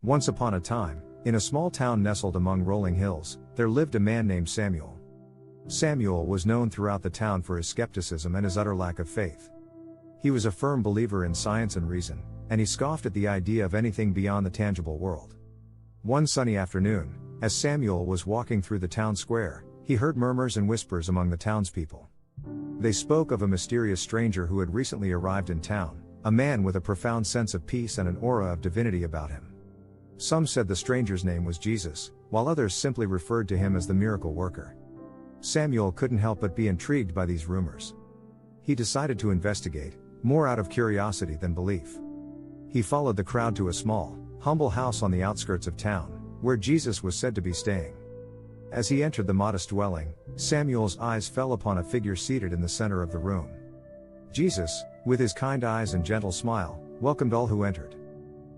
Once upon a time, in a small town nestled among rolling hills, there lived a man named Samuel. Samuel was known throughout the town for his skepticism and his utter lack of faith. He was a firm believer in science and reason, and he scoffed at the idea of anything beyond the tangible world. One sunny afternoon, as Samuel was walking through the town square, he heard murmurs and whispers among the townspeople. They spoke of a mysterious stranger who had recently arrived in town, a man with a profound sense of peace and an aura of divinity about him. Some said the stranger's name was Jesus, while others simply referred to him as the miracle worker. Samuel couldn't help but be intrigued by these rumors. He decided to investigate, more out of curiosity than belief. He followed the crowd to a small, humble house on the outskirts of town, where Jesus was said to be staying. As he entered the modest dwelling, Samuel's eyes fell upon a figure seated in the center of the room. Jesus, with his kind eyes and gentle smile, welcomed all who entered.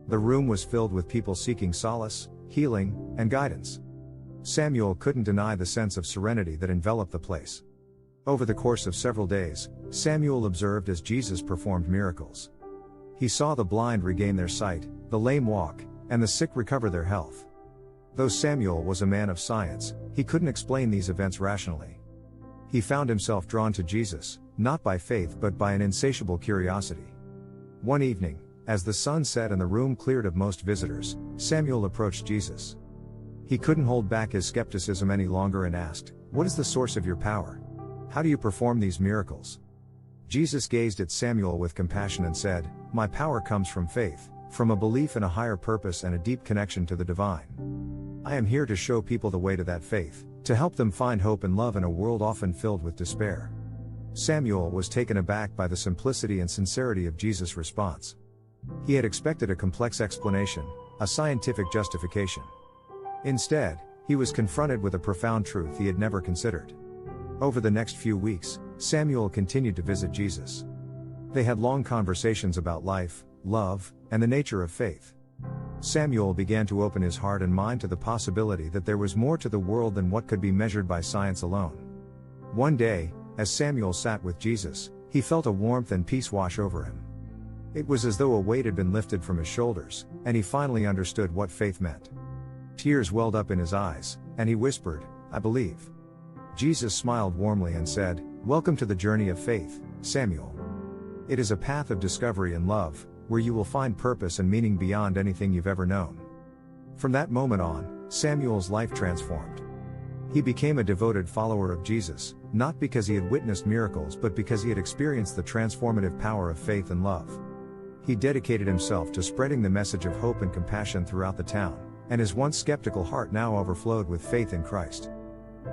The room was filled with people seeking solace, healing, and guidance. Samuel couldn't deny the sense of serenity that enveloped the place. Over the course of several days, Samuel observed as Jesus performed miracles. He saw the blind regain their sight, the lame walk, and the sick recover their health. Though Samuel was a man of science, he couldn't explain these events rationally. He found himself drawn to Jesus, not by faith but by an insatiable curiosity. One evening, as the sun set and the room cleared of most visitors, Samuel approached Jesus. He couldn't hold back his skepticism any longer and asked, "What is the source of your power? How do you perform these miracles?" Jesus gazed at Samuel with compassion and said, "My power comes from faith, from a belief in a higher purpose and a deep connection to the divine. I am here to show people the way to that faith, to help them find hope and love in a world often filled with despair." Samuel was taken aback by the simplicity and sincerity of Jesus' response. He had expected a complex explanation, a scientific justification. Instead, he was confronted with a profound truth he had never considered. Over the next few weeks, Samuel continued to visit Jesus. They had long conversations about life, love, and the nature of faith. Samuel began to open his heart and mind to the possibility that there was more to the world than what could be measured by science alone. One day, as Samuel sat with Jesus, he felt a warmth and peace wash over him. It was as though a weight had been lifted from his shoulders, and he finally understood what faith meant. Tears welled up in his eyes, and he whispered, "I believe." Jesus smiled warmly and said, "Welcome to the journey of faith, Samuel. It is a path of discovery and love, where you will find purpose and meaning beyond anything you've ever known." From that moment on, Samuel's life transformed. He became a devoted follower of Jesus, not because he had witnessed miracles but because he had experienced the transformative power of faith and love. He dedicated himself to spreading the message of hope and compassion throughout the town, and his once skeptical heart now overflowed with faith in Christ.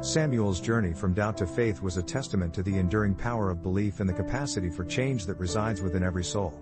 Samuel's journey from doubt to faith was a testament to the enduring power of belief and the capacity for change that resides within every soul.